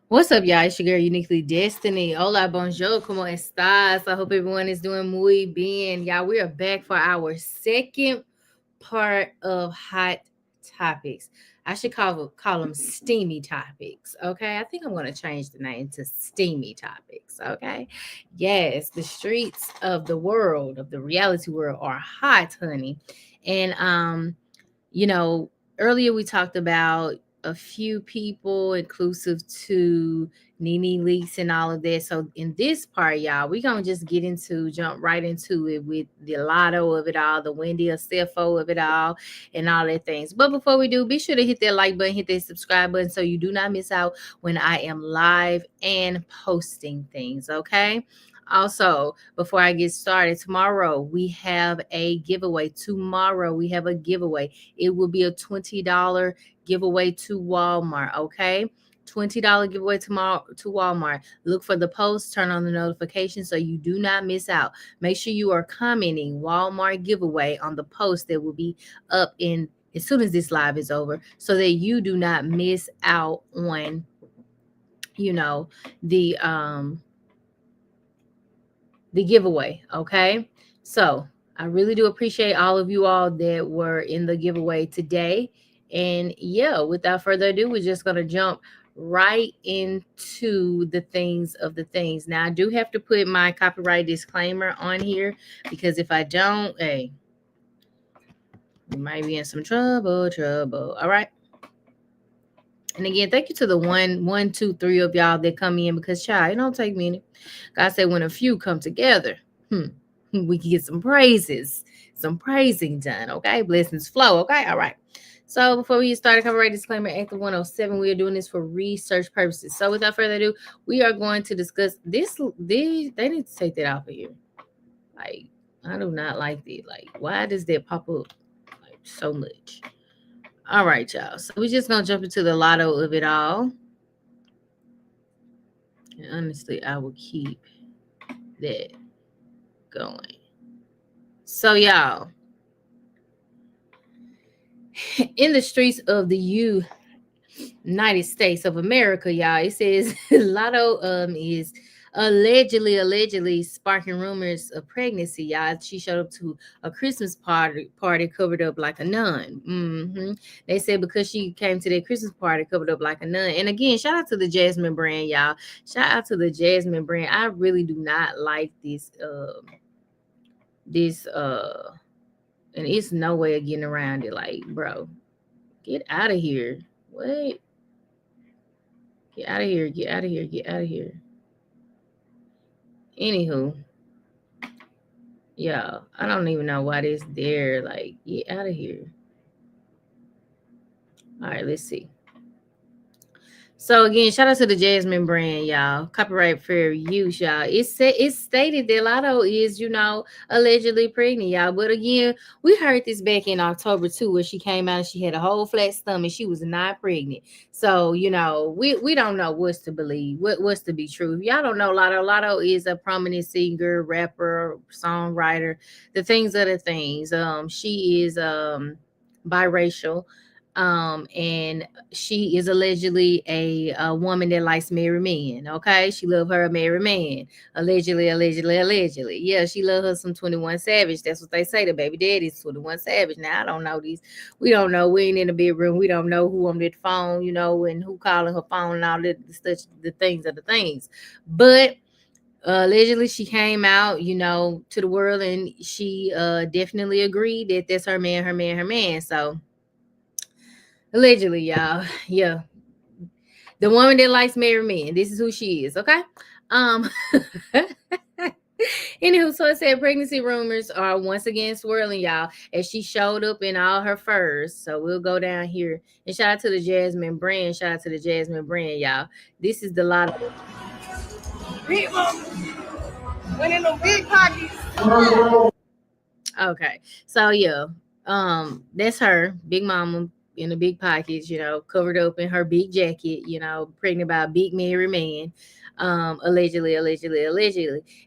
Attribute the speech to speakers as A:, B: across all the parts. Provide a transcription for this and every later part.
A: What's up, y'all? It's your girl, Uniquely Destiny. Hola, bonjour, como estas? I hope everyone is doing muy bien. Y'all, we are back for our second part of Hot Topics. I should call them steamy topics, okay? I think I'm going to change the name to steamy topics, okay? Yes, the streets of the world, of the reality world, are hot, honey. And, you know, earlier we talked about a few people, inclusive to Nene Leaks and all of that. So in this part, y'all, we're gonna just jump right into it with the Latto of it all, the Wendy Osefo of it all, and all that things. But before we do, be sure to hit that like button, hit that subscribe button, so you do not miss out when I am live and posting things. Okay. Also, before I get started, tomorrow we have a giveaway. Tomorrow we have a giveaway. It will be a $20 giveaway to Walmart. Okay. $20 giveaway tomorrow to Walmart. Look for the post, turn on the notifications so you do not miss out. Make sure you are commenting Walmart giveaway on the post that will be up in as soon as this live is over so that you do not miss out on you know the giveaway. Okay. So I really do appreciate all of you all that were in the giveaway today. And yeah, without further ado, we're just going to jump right into the things of the things. Now, I do have to put my copyright disclaimer on here because if I don't, hey, we might be in some trouble. All right. And again, thank you to the one, two, three of y'all that come in because, child, it don't take many. God said when a few come together, we can get some praises, some praising done. Okay, blessings flow. Okay, all right. So before we get started, copyright disclaimer, Act 107. We are doing this for research purposes. So without further ado, we are going to discuss this. They need to take that off of here. Like, I do not like that. Like, why does that pop up like so much? All right, y'all. So we're just gonna jump into the Lotto of it all. And honestly, I will keep that going. So, y'all, in the streets of the United States of America, y'all, it says Lotto is allegedly sparking rumors of pregnancy, y'all. She showed up to a Christmas party covered up like a nun. They said because she came to that Christmas party covered up like a nun. And again, shout out to the Jasmine brand, y'all. Shout out to the Jasmine brand. I really do not like this and it's no way of getting around it. Like, bro, get out of here. What? Get out of here. Get out of here. Get out of here. Anywho, yeah, I don't even know why this there. Like, get out of here. All right, let's see. So again, shout out to the Jasmine brand, y'all. Copyright fair use, y'all. It's stated that Lotto is, allegedly pregnant, y'all. But again, we heard this back in October too, where she came out and she had a whole flat stomach. She was not pregnant. So we don't know what's to believe, what's to be true. If y'all don't know Lotto, Lotto is a prominent singer, rapper, songwriter. The things are the things. She is biracial. And she is allegedly a woman that likes married men. Okay, she love her a married man. Allegedly. Yeah, she love her some 21 Savage. That's what they say. The baby daddy's 21 Savage. Now I don't know these. We don't know. We ain't in the bedroom. We don't know who on that phone. And who calling her phone and all the such the things are the things. But allegedly she came out to the world and she definitely agreed that that's her man. So allegedly, y'all. Yeah. The woman that likes married men. This is who she is, okay? Um Anywho, so it said pregnancy rumors are once again swirling, y'all, as she showed up in all her furs. So we'll go down here and shout out to the Jasmine brand. Shout out to the Jasmine brand, y'all. This is the lot of
B: Big mama went in them big pockets.
A: okay. So yeah, that's her, Big Mama in the big pockets, covered up in her big jacket, pregnant by a big married man. Allegedly.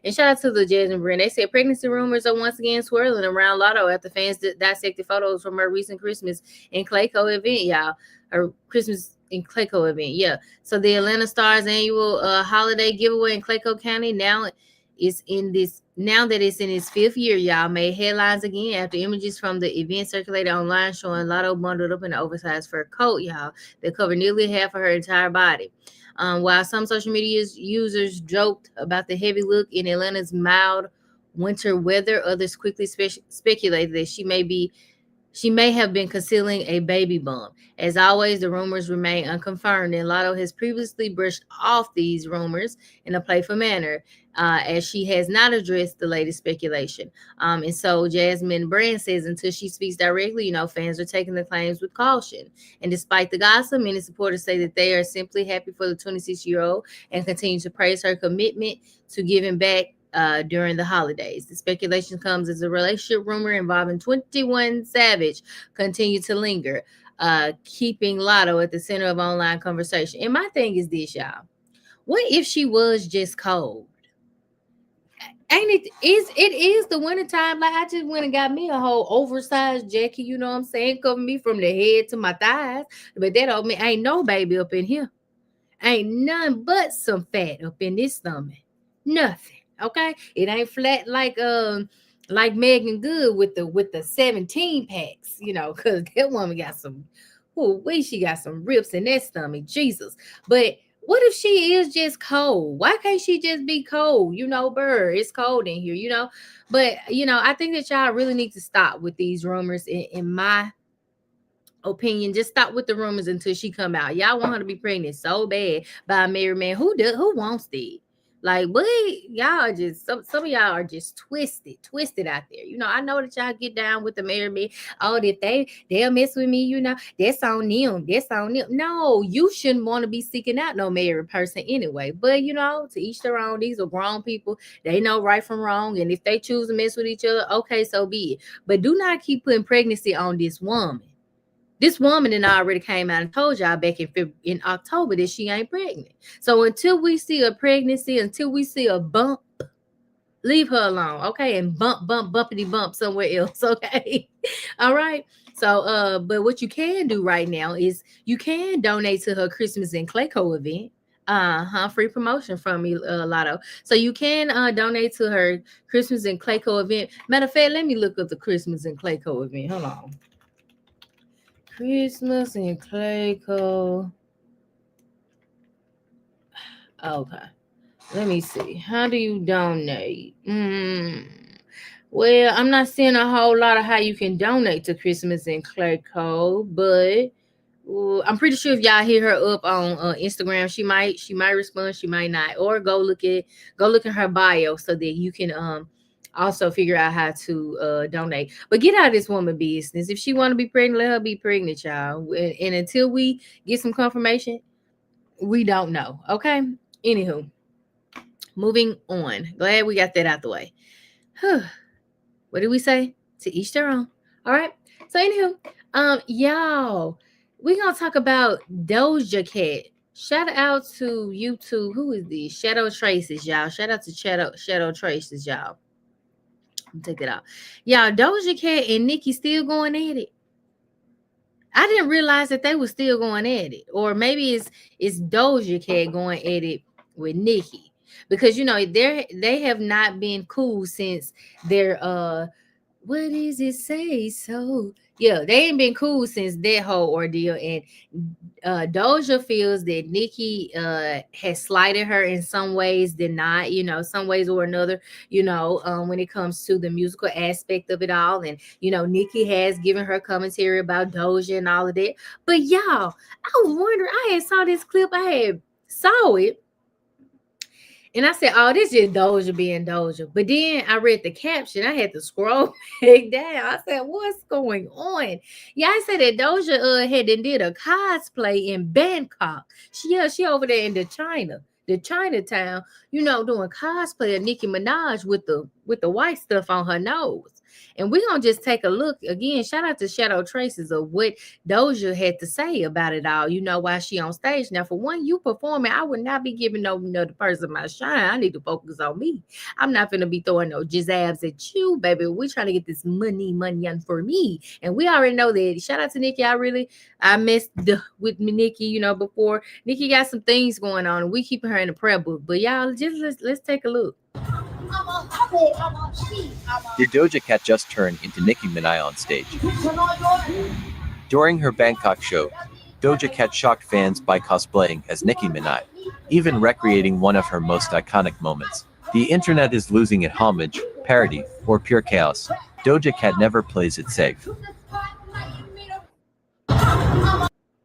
A: And shout out to the Jasmine brand. They said pregnancy rumors are once again swirling around Lotto after fans dissected photos from her recent Christmas and Clayco event, y'all. Her Christmas in Clayco event. Yeah. So the Atlanta Stars annual holiday giveaway in Clayco County now that it's in its fifth year, y'all, made headlines again after images from the event circulated online showing Latto bundled up in an oversized fur coat, y'all, that covered nearly half of her entire body. While some social media users joked about the heavy look in Atlanta's mild winter weather, others quickly speculated that she may have been concealing a baby bump. As always, the rumors remain unconfirmed, and Latto has previously brushed off these rumors in a playful manner, as she has not addressed the latest speculation. And so Jasmine Brand says until she speaks directly, fans are taking the claims with caution. And despite the gossip, many supporters say that they are simply happy for the 26-year-old and continue to praise her commitment to giving back during the holidays. The speculation comes as a relationship rumor involving 21 Savage continued to linger, keeping Latto at the center of online conversation. And my thing is this, y'all. What if she was just cold? Ain't it is the wintertime? Like, I just went and got me a whole oversized jacket, you know what I'm saying? Cover me from the head to my thighs. But that don't mean ain't no baby up in here. Ain't none but some fat up in this stomach. Nothing. Okay, it ain't flat like Megan Good with the 17 packs, because that woman got some, she got some rips in that stomach, Jesus. But what if she is just cold? Why can't she just be cold? Bird, it's cold in here, But I think that y'all really need to stop with these rumors. In my opinion, just stop with the rumors until she come out. Y'all want her to be pregnant so bad by a married man. Who wants that? Like, boy, y'all are just some of y'all are just twisted out there. I know that y'all get down with the married man. Oh, if they'll mess with me, that's on them. That's on them. No, you shouldn't want to be seeking out no married person anyway. But to each their own. These are grown people. They know right from wrong. And if they choose to mess with each other, okay, so be it. But do not keep putting pregnancy on this woman. This woman and I already came out and told y'all back in October that she ain't pregnant. So until we see a pregnancy, until we see a bump, leave her alone, okay? And bumpity bump somewhere else, okay? All right. So, but what you can do right now is you can donate to her Christmas in Clayco event. Free promotion from me, Latto. So you can donate to her Christmas in Clayco event. Matter of fact, let me look up the Christmas in Clayco event. Hold on. Christmas in Clayco. Okay. Let me see. How do you donate? Well, I'm not seeing a whole lot of how you can donate to Christmas in Clayco, but I'm pretty sure if y'all hit her up on Instagram, she might respond, she might not, or go look at her bio so that you can also figure out how to donate. But get out of this woman business. If she want to be pregnant, let her be pregnant, y'all. And until we get some confirmation, we don't know. Okay. Anywho, moving on. Glad we got that out the way. What did we say? To each their own. All right. So anywho, y'all, we're gonna talk about Doja Cat. Shout out to YouTube. Who is this? Shadow Traces, y'all. Shout out to Shadow Traces, y'all. Take it out. Y'all, Doja Cat and Nicki still going at it. I didn't realize that they were still going at it. Or maybe it's Doja Cat going at it with Nicki. Because they have not been cool since their what does it say? So yeah, they ain't been cool since that whole ordeal. And Doja feels that Nicki has slighted her in some ways, did not, some ways or another, when it comes to the musical aspect of it all. And Nicki has given her commentary about Doja and all of that. But y'all, I was wondering, I had saw this clip, saw it. And I said, oh, this is Doja being Doja. But then I read the caption. I had to scroll back down. I said, what's going on? Yeah, I said that Doja did a cosplay in Bangkok. She over there in the Chinatown, doing cosplay of Nicki Minaj with with the white stuff on her nose. And we're gonna just take a look again. Shout out to Shadow Traces of what Doja had to say about it all, while she on stage. Now, for one, you performing, I would not be giving no another person my shine. I need to focus on me. I'm not gonna be throwing no jizzabs at you, baby. We're trying to get this money on for me. And we already know that. Shout out to Nikki. I messed with me, Nikki, before. Nikki got some things going on, and we keeping her in the prayer book. But y'all, just let's take a look.
C: Did Doja Cat just turn into Nicki Minaj on stage? During her Bangkok show, Doja Cat shocked fans by cosplaying as Nicki Minaj, even recreating one of her most iconic moments. The internet is losing it homage, parody, or pure chaos. Doja Cat never plays it safe.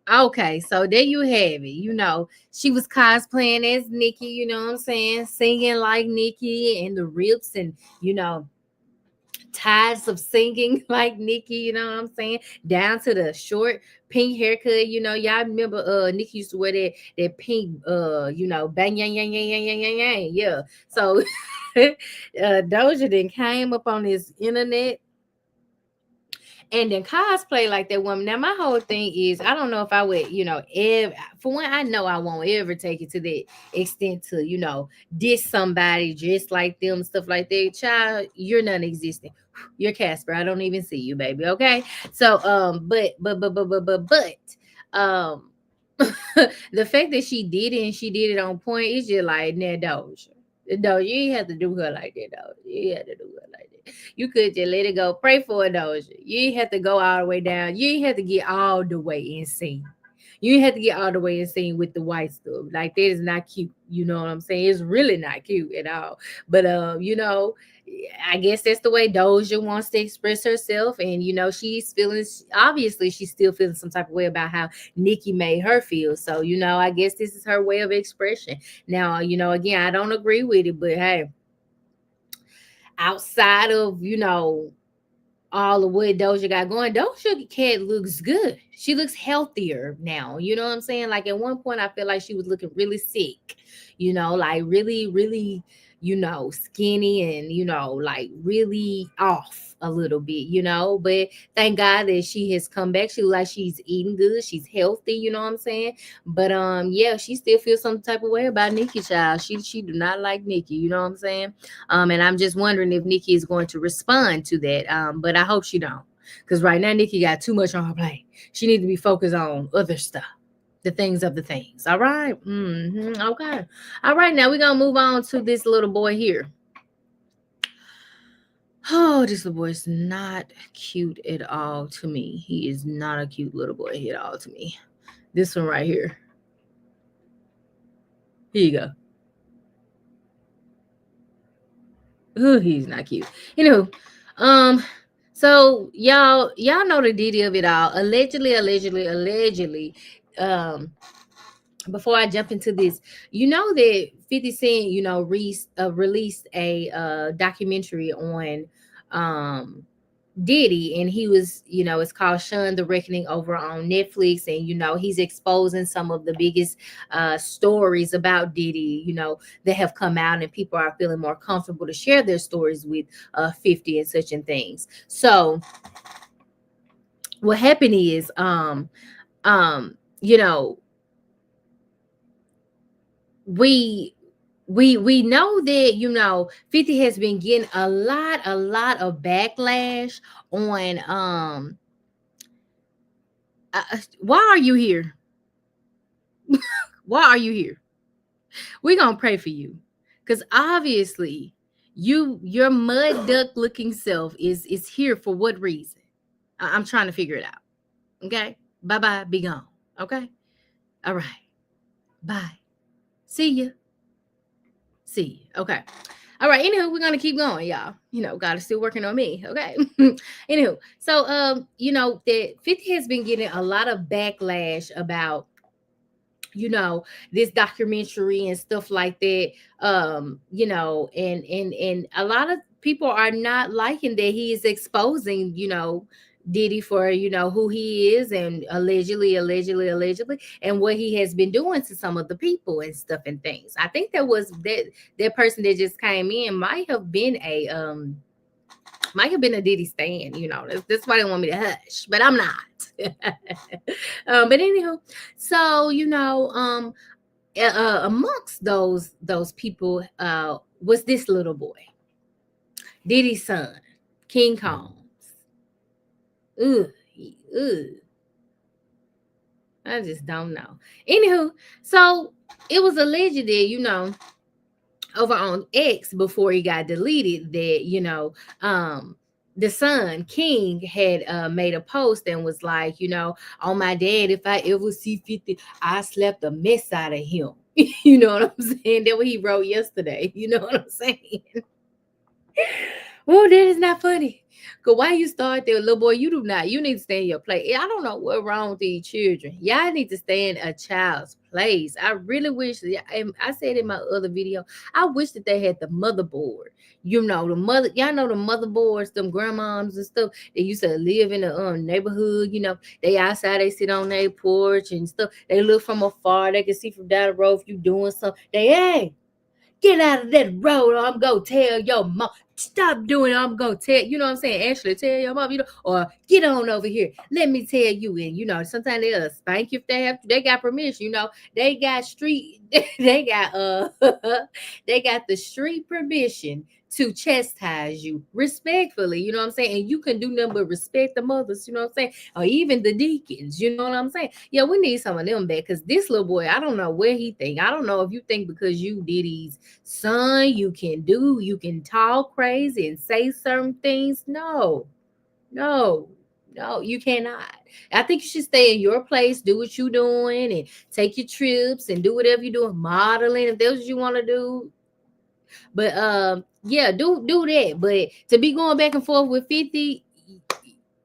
A: Okay, so there you have it. She was cosplaying as Nicki, you know what I'm saying? Singing like Nicki and the rips and, ties of singing like Nicki, you know what I'm saying? Down to the short pink haircut, y'all remember Nicki used to wear that pink bang yang yang yang yang yang yang yang. Yeah. So Doja then came up on this internet and then cosplay like that woman. Now, my whole thing is, I don't know if I would, ever, for one, I know I won't ever take it to that extent to, diss somebody just like them, stuff like that. Child, you're non-existent. You're Casper. I don't even see you, baby. Okay. So, um, the fact that she did it and she did it on point is just like, nah, Doja. No, you ain't have to do her like that, though. You ain't have to do her like that. You could just let it go. Pray for it, Doja. You ain't have to go all the way down. You ain't have to get all the way insane. You ain't have to get all the way insane with the white stuff. Like, that is not cute. You know what I'm saying? It's really not cute at all. But I guess that's the way Doja wants to express herself. And she's feeling, obviously she's still feeling some type of way about how Nicki made her feel. So, I guess this is her way of expression. Now, again, I don't agree with it, but hey, outside of, all of what Doja got going, Doja Cat looks good. She looks healthier now. You know what I'm saying? Like, at one point, I feel like she was looking really sick, like really, really, skinny and, like really off a little bit, but thank God that she has come back. She looks like she's eating good. She's healthy, you know what I'm saying? But yeah, she still feels some type of way about Nicki, child. She do not like Nicki, you know what I'm saying? And I'm just wondering if Nicki is going to respond to that. But I hope she don't. Because right now, Nicki got too much on her plate. She needs to be focused on other stuff. The things of the things. All right. Okay. All right. Now we're going to move on to this little boy here. Oh, this little boy is not cute at all to me. He is not a cute little boy at all to me. This one right here. Here you go. Oh, he's not cute. So y'all know the Diddy of it all. Allegedly. Before I jump into this, that 50 Cent, released a documentary on Diddy, and he was, it's called Shun the Reckoning over on Netflix, and he's exposing some of the biggest stories about Diddy, that have come out, and people are feeling more comfortable to share their stories with 50 and such and things. So what happened is we know that 50 has been getting a lot of backlash on why are you here? Why are you here? We're gonna pray for you, because obviously your mud duck looking self is here for what reason? I'm trying to figure it out. Okay, bye, be gone. Okay, all right, bye, see ya. Okay. All right. Anywho, we're gonna keep going, y'all. God is still working on me. Okay. Anywho, so that 50 has been getting a lot of backlash about this documentary and stuff like that. And a lot of people are not liking that he is exposing, Diddy for, who he is, and allegedly, and what he has been doing to some of the people and stuff and things. I think that person that just came in might have been a Diddy stan. That's why they want me to hush, but I'm not. But anyhow, so amongst those people was this little boy, Diddy's son, King Combs. Ugh, ugh. I just don't know. Anywho, so it was alleged that, over on X before he got deleted, that, the son, King, had made a post and was like, on my dad, if I ever see 50, I slapped the mess out of him. You know what I'm saying? That's what he wrote yesterday. You know what I'm saying? Oh, that is not funny. Cause why you start there, little boy? You need to stay in your place. I don't know what's wrong with these children. Y'all need to stay in a child's place. I really wish. I said in my other video, I wish that they had the motherboard. The mother. Y'all know the motherboards, them grandmoms and stuff. They used to live in the neighborhood. They outside. They sit on their porch and stuff. They look from afar. They can see from down the road if you doing something. Hey, get out of that road, or I'm gonna tell your mom. Stop doing it. I'm gonna tell, you know what I'm saying? Actually, tell your mom, or get on over here. Let me tell you. And sometimes they'll spank you if they have to. They got permission. They got street. They got they got the street permission to chastise you respectfully. You know what I'm saying? And you can do nothing but respect the mothers. You know what I'm saying? Or even the deacons. You know what I'm saying? Yeah, we need some of them back, because this little boy, I don't know where he think. I don't know if you think because you Diddy's son, you can talk crazy and say certain things. No, you cannot. I think you should stay in your place, do what you're doing, and take your trips and do whatever you're doing, modeling if that's what you want to do. But yeah, do that. But to be going back and forth with 50,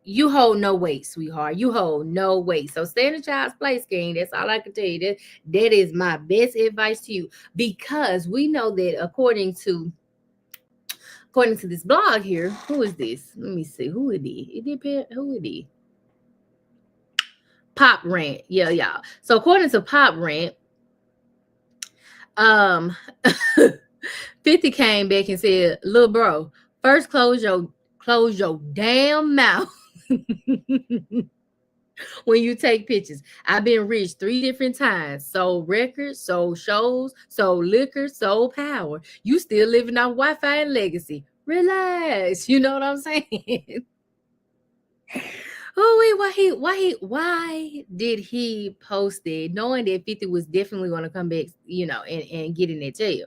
A: you hold no weight, sweetheart. You hold no weight. So stay in a child's place, King. That's all I can tell you. That is my best advice to you, because we know that according to this blog here, who is this? Let me see. Who it is? Who it is? Pop Rant. Yeah, y'all. So according to Pop Rant, 50 came back and said, "Little bro, first close your damn mouth." When you take pictures. I've been rich 3 different times. Sold records, sold shows, sold liquor, sold power. You still living off Wi-Fi and legacy. Relax. You know what I'm saying? Oh wait, why did he post it knowing that 50 was definitely going to come back, and get in that jail?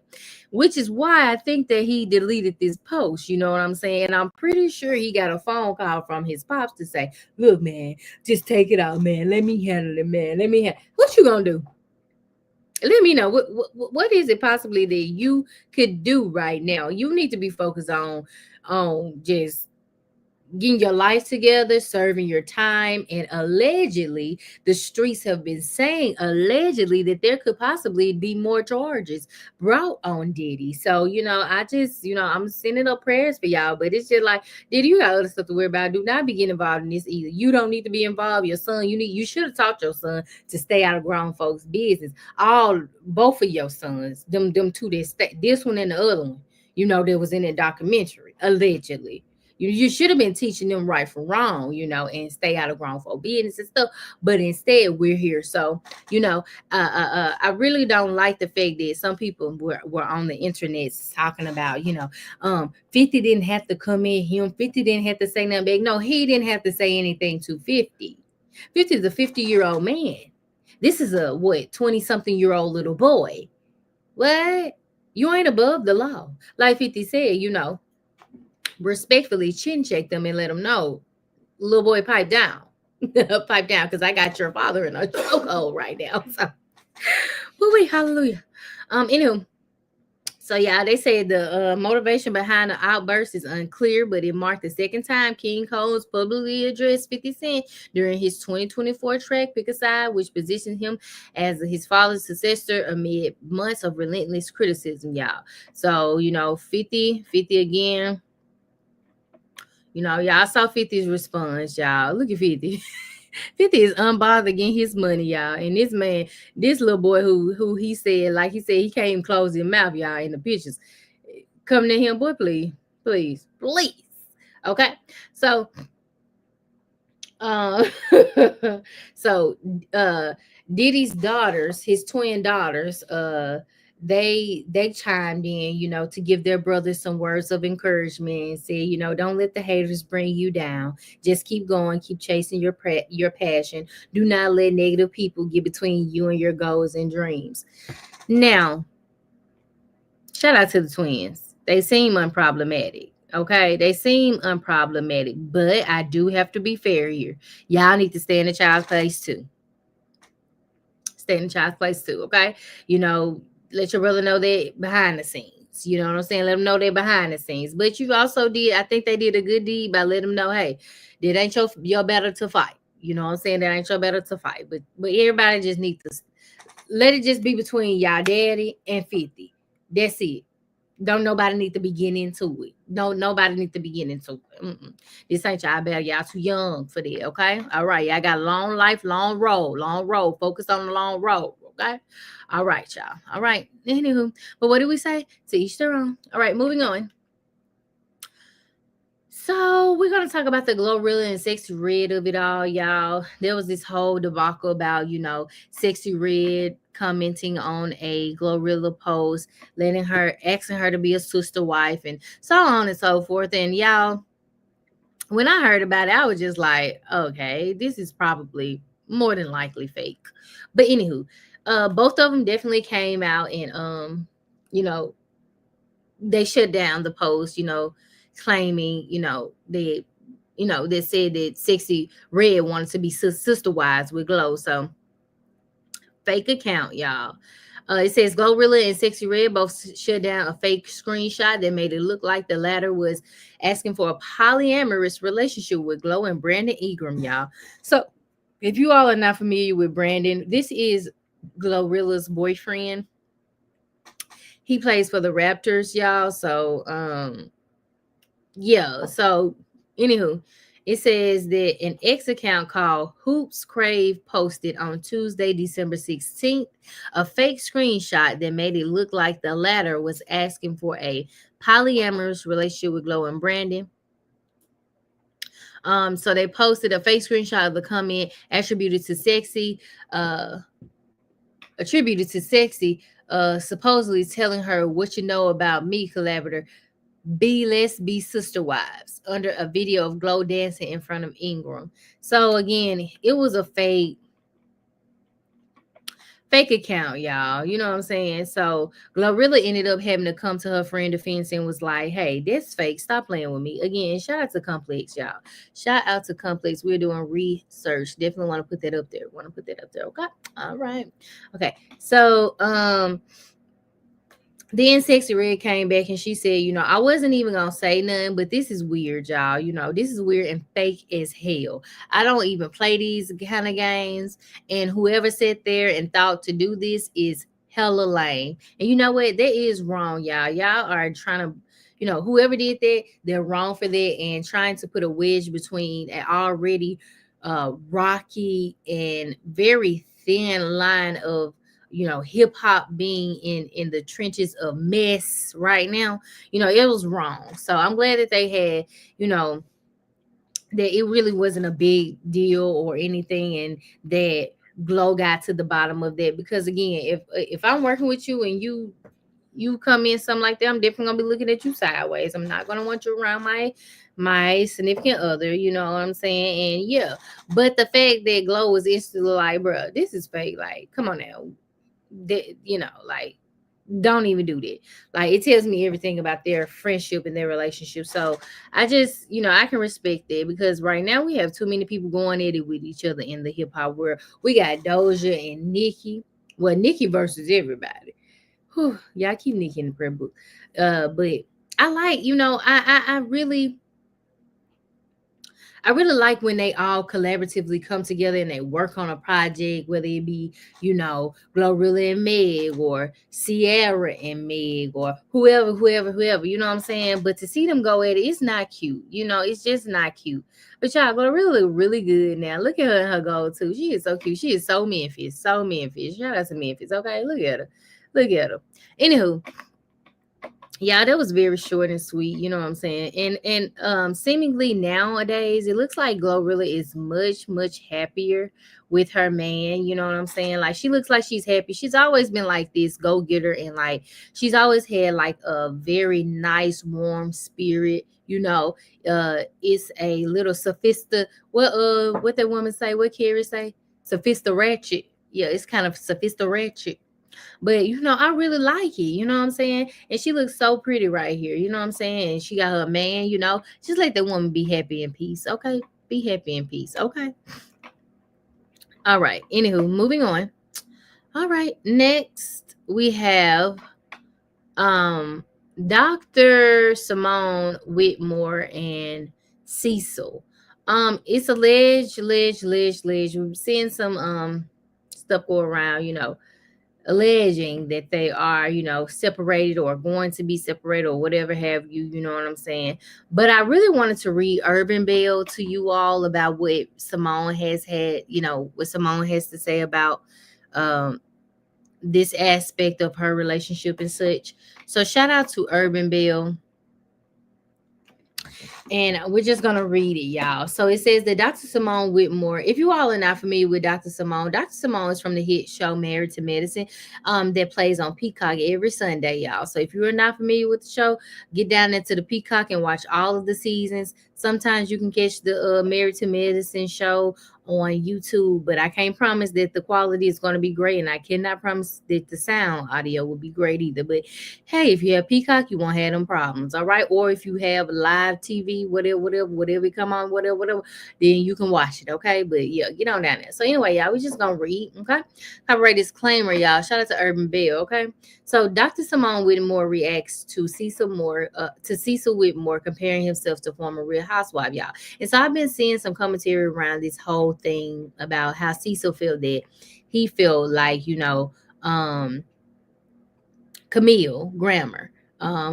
A: Which is why I think that he deleted this post, you know what I'm saying? And I'm pretty sure he got a phone call from his pops to say, "Look, man, just take it out, man. Let me handle it, man. What you gonna do? Let me know. What is it possibly that you could do right now? You need to be focused on just getting your life together, serving your time. And allegedly, the streets have been saying allegedly that there could possibly be more charges brought on Diddy. So, I just, I'm sending up prayers for y'all, but it's just like, Diddy, you got other stuff to worry about. Do not be getting involved in this either. You don't need to be involved. Your son, you should have taught your son to stay out of grown folks' business. Both of your sons, them two, this one and the other one, that was in that documentary, allegedly. You should have been teaching them right from wrong, and stay out of grown folk business and stuff. But instead, we're here. So, I really don't like the fact that some people were on the internet talking about, 50 didn't have to come in him. 50 didn't have to say nothing back. No, he didn't have to say anything to 50. 50 is a 50-year-old man. This is a 20-something-year-old little boy. What? You ain't above the law. Like 50 said, respectfully chin check them and let them know, little boy, pipe down. Pipe down, because I got your father in a chokehold right now. So, wait, hallelujah. Anyway, so yeah, they say the motivation behind the outburst is unclear, but it marked the second time King Combs publicly addressed 50 Cent during his 2024 track Pick a Side, which positioned him as his father's successor amid months of relentless criticism, y'all. So, 50 again. Y'all saw 50's response, y'all. Look at 50. 50 is unbothered getting his money, y'all. And this man, this little boy who he said, like he said, he can't even close his mouth, y'all, in the pictures. Come to him, boy, please, please, please. Okay. So uh so Diddy's daughters, his twin daughters, they chimed in, to give their brother some words of encouragement and say, don't let the haters bring you down. Just keep going, keep chasing your passion. Do not let negative people get between you and your goals and dreams. Now, shout out to the twins. They seem unproblematic. Okay, they seem unproblematic, but I do have to be fair here. Y'all need to stay in the child's place too. Stay in the child's place too. Okay, you know, let your brother know that behind the scenes. You know what I'm saying? Let them know they're behind the scenes. But you also did. I think they did a good deed by letting them know, hey, that ain't your battle to fight. You know what I'm saying? That ain't your battle to fight. But everybody just needs to let it just be between y'all daddy and 50. That's it. Don't nobody need to be getting into it. Don't nobody need to be getting into it. This ain't y'all battle. Y'all too young for that. Okay. All right. Y'all got a long life, long road, long road. Focus on the long road. Okay. All right, y'all. All right. Anywho, but what do we say? To each their own. All right. Moving on. So we're gonna talk about the GloRilla and Sexyy Redd of it all, y'all. There was this whole debacle about, Sexyy Redd commenting on a GloRilla post, asking her to be a sister wife, and so on and so forth. And y'all, when I heard about it, I was just like, okay, this is probably more than likely fake. But anywho, both of them definitely came out and you know, they shut down the post, claiming, they said that Sexyy Redd wanted to be sister wives with Glow. So fake account, y'all. It says GloRilla and Sexyy Redd both shut down a fake screenshot that made it look like the latter was asking for a polyamorous relationship with Glow and Brandon Ingram, y'all. So if you all are not familiar with Brandon, this is GloRilla's boyfriend. He plays for the Raptors, y'all. So yeah. So anywho, it says that an X account called Hoops Crave posted on Tuesday, December 16th, a fake screenshot that made it look like the latter was asking for a polyamorous relationship with Glow and Brandon. So they posted a fake screenshot of the comment attributed to Sexyy, supposedly telling her what you know about me, collaborator. Let's be sister wives under a video of Glow dancing in front of Ingram. So again, it was a fake account, y'all. You know what I'm saying? So GloRilla ended up having to come to her friend defense and was like, hey, that's fake. Stop playing with me. Again, shout out to Complex, y'all. Shout out to Complex. We're doing research. Definitely want to put that up there. Okay. All right. Okay. So then Sexyy Redd came back and she said, I wasn't even gonna say nothing, but this is weird, y'all. This is weird and fake as hell. I don't even play these kind of games. And whoever sat there and thought to do this is hella lame. And you know what? That is wrong, y'all. Y'all are trying to, whoever did that, they're wrong for that and trying to put a wedge between an already rocky and very thin line of hip hop being in the trenches of mess right now. It was wrong. So I'm glad that they had, that it really wasn't a big deal or anything, and that Glow got to the bottom of that. Because again, if I'm working with you and you come in something like that, I'm definitely gonna be looking at you sideways. I'm not gonna want you around my significant other, you know what I'm saying? And yeah, but the fact that Glow was instantly like, bro, this is fake. Like, come on now. That, like, don't even do that. Like, it tells me everything about their friendship and their relationship. So I just, I can respect that, because right now we have too many people going at it with each other in the hip hop world. We got Doja and Nicki. Well, Nicki versus everybody. Whew, y'all keep Nicki in the prayer book. But I like, I really like when they all collaboratively come together and they work on a project, whether it be, GloRilla and Meg, or Sierra and Meg, or whoever, you know what I'm saying? But to see them go at it, it's not cute. It's just not cute. But y'all, GloRilla look really good now. Look at her and her gold too. She is so cute. She is so Memphis. So Memphis. Shout out to Memphis. Okay, look at her. Look at her. Anywho, yeah, that was very short and sweet, you know what I'm saying? And seemingly nowadays it looks like GloRilla is much, much happier with her man, you know what I'm saying? Like, she looks like she's happy. She's always been like this go-getter, and like she's always had like a very nice, warm spirit, it's a little what that woman say, what Carrie say? Sophisticated. Yeah, it's kind of sophisticated. But I really like it, you know what I'm saying? And she looks so pretty right here, you know what I'm saying? And she got her man, just let that woman be happy and peace, okay? Be happy and peace, okay? All right. Anywho, moving on. All right, next we have Dr. Simone Whitmore and Cecil. It's alleged. We've seen some stuff go around, alleging that they are, separated or going to be separated or whatever have you, you know what I'm saying? But I really wanted to read Urban Bell to you all about what Simone has had, what Simone has to say about this aspect of her relationship and such. So shout out to Urban Bell. And we're just going to read it, y'all. So it says that Dr. Simone Whitmore, if you all are not familiar with Dr. Simone is from the hit show Married to Medicine that plays on Peacock every Sunday, y'all. So if you are not familiar with the show, get down into the Peacock and watch all of the seasons. Sometimes you can catch the Married to Medicine show on YouTube, but I can't promise that the quality is going to be great, and I cannot promise that the sound audio will be great either. But hey, if you have Peacock, you won't have them problems, all right? Or if you have live TV, whatever come on, whatever, then you can watch it, okay? But yeah, get on down there. So anyway, y'all, we just gonna read, okay? Copyright disclaimer, y'all. Shout out to Urban Bell, okay? So Dr. Simone Whitmore reacts to Cecil Whitmore comparing himself to former Real Housewife, y'all. And so I've been seeing some commentary around this whole thing about how Cecil felt that he felt like, Camille Grammer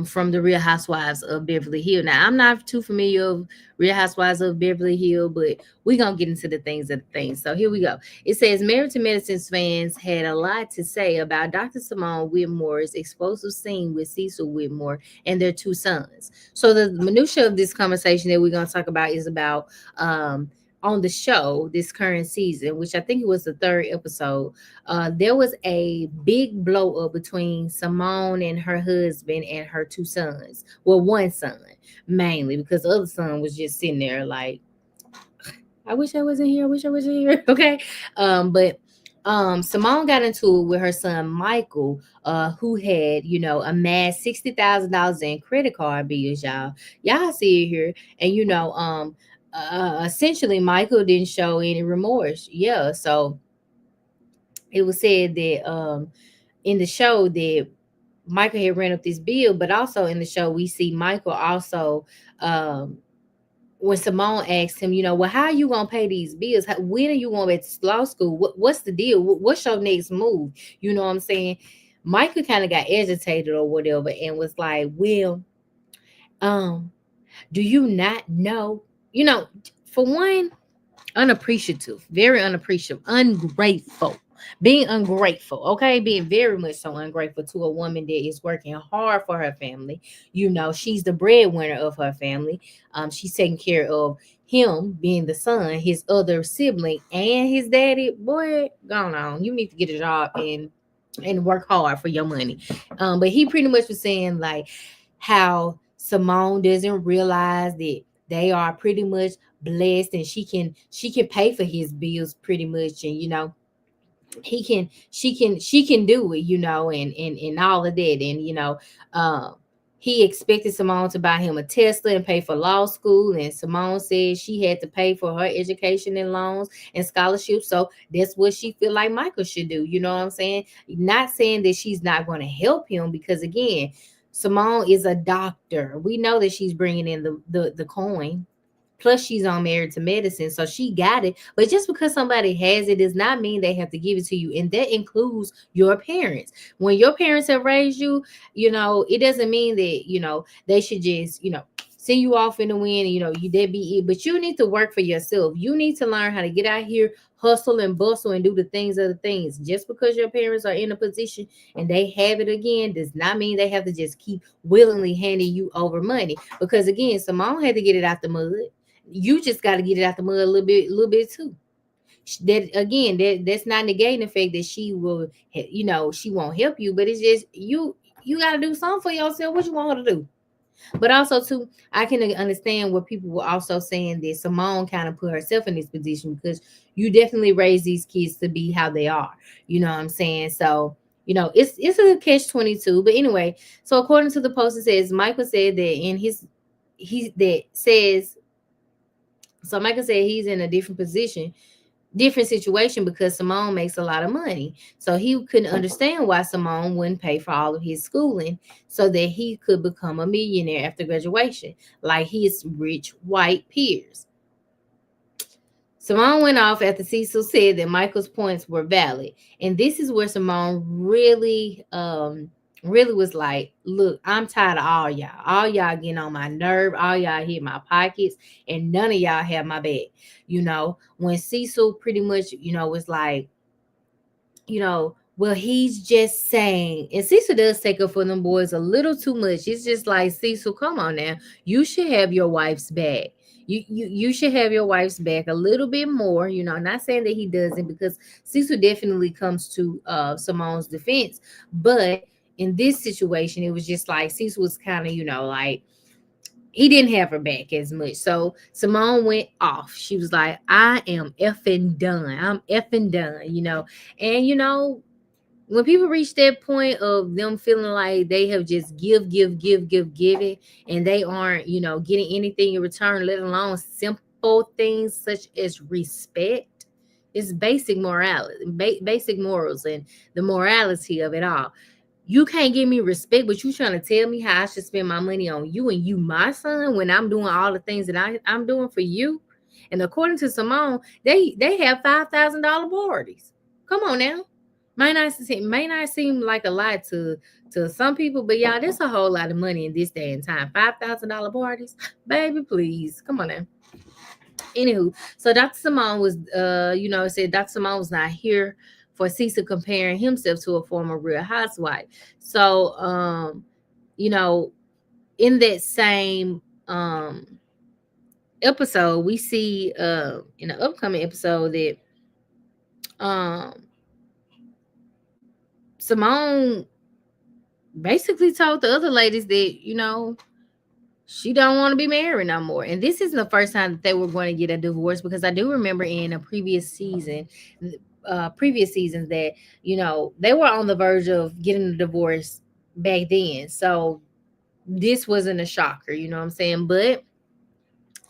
A: from the Real Housewives of Beverly Hills. Now, I'm not too familiar with Real Housewives of Beverly Hills, but we're going to get into the things of the things. So here we go. It says, Married to Medicine's fans had a lot to say about Dr. Simone Whitmore's explosive scene with Cecil Whitmore and their two sons. So the minutia of this conversation that we're going to talk about is about on the show this current season, which I think it was the third episode, there was a big blow up between Simone and her husband and her two sons. Well, one son mainly, because the other son was just sitting there like, I wish I wasn't here. Okay. But Simone got into it with her son Michael, who had, amassed $60,000 in credit card bills, y'all. Y'all see it here. And essentially Michael didn't show any remorse. Yeah, so it was said that in the show that Michael had ran up this bill, but also in the show we see Michael also when Simone asked him, well, how are you gonna pay these bills? When are you going back to law school? What's the deal? What's your next move? You know what I'm saying? Michael kind of got agitated or whatever and was like, well, do you not know? For one, unappreciative, very unappreciative, ungrateful, being ungrateful, okay? Being very much so ungrateful to a woman that is working hard for her family. She's the breadwinner of her family. She's taking care of him, being the son, his other sibling, and his daddy. Boy, gone on. You need to get a job and work hard for your money. But he pretty much was saying like how Simone doesn't realize that they are pretty much blessed and she can pay for his bills pretty much, and she can do it, and all of that. And he expected Simone to buy him a Tesla and pay for law school, and Simone said she had to pay for her education and loans and scholarships. So that's what she feel like Michael should do. You know what I'm saying? Not saying that she's not going to help him, because again, Simone is a doctor. We know that she's bringing in the coin Plus, she's on Married to Medicine, so she got it. But just because somebody has it does not mean they have to give it to you, and that includes your parents. When your parents have raised you, it doesn't mean that they should just send you off in the wind. And, you that be it. But you need to work for yourself. You need to learn how to get out here, hustle and bustle, and do the things of the things. Just because your parents are in a position and they have it again does not mean they have to just keep willingly handing you over money. Because again, Simone had to get it out the mud. You just got to get it out the mud a little bit too. That again, that's not negating the fact that she will, she won't help you, but it's just you got to do something for yourself. What you want her to do? But also too, I can understand what people were also saying that Simone kind of put herself in this position because you definitely raise these kids to be how they are. You know what I'm saying? So it's a catch-22. But anyway, so according to the post, it says Michael said that in his he that says so Michael said he's in a different situation because Simone makes a lot of money. So he couldn't understand why Simone wouldn't pay for all of his schooling so that he could become a millionaire after graduation, like his rich white peers. Simone went off after Cecil said that Michael's points were valid. And this is where Simone really was like, look, I'm tired of all y'all. All y'all getting on my nerve. All y'all hit my pockets. And none of y'all have my back. When Cecil pretty much, was like, well, he's just saying, and Cecil does take up for them boys a little too much. It's just like, Cecil, come on now. You should have your wife's back. You should have your wife's back a little bit more. Not saying that he doesn't, because Cecil definitely comes to Simone's defense. But in this situation, it was just like Cecil was kind of, like, he didn't have her back as much. So Simone went off. She was like, I am effing done. I'm effing done. And when people reach that point of them feeling like they have just give it, and they aren't, getting anything in return, let alone simple things such as respect, it's basic morality, basic morals, and the morality of it all. You can't give me respect, but you trying to tell me how I should spend my money on you and you, my son, when I'm doing all the things that I'm doing for you. And according to Simone, they have $5,000 parties. Come on now. May not seem like a lot to some people, but y'all, there's a whole lot of money in this day and time. $5,000 parties, baby, please, come on now. Anywho, so Dr. Simone was, it said Dr. Simone was not here for Cecil comparing himself to a former Real Housewife. So, in that same episode, we see in the upcoming episode that Simone basically told the other ladies that, she don't want to be married no more. And this isn't the first time that they were going to get a divorce, because I do remember in a previous seasons that, they were on the verge of getting a divorce back then. So this wasn't a shocker, you know what I'm saying? But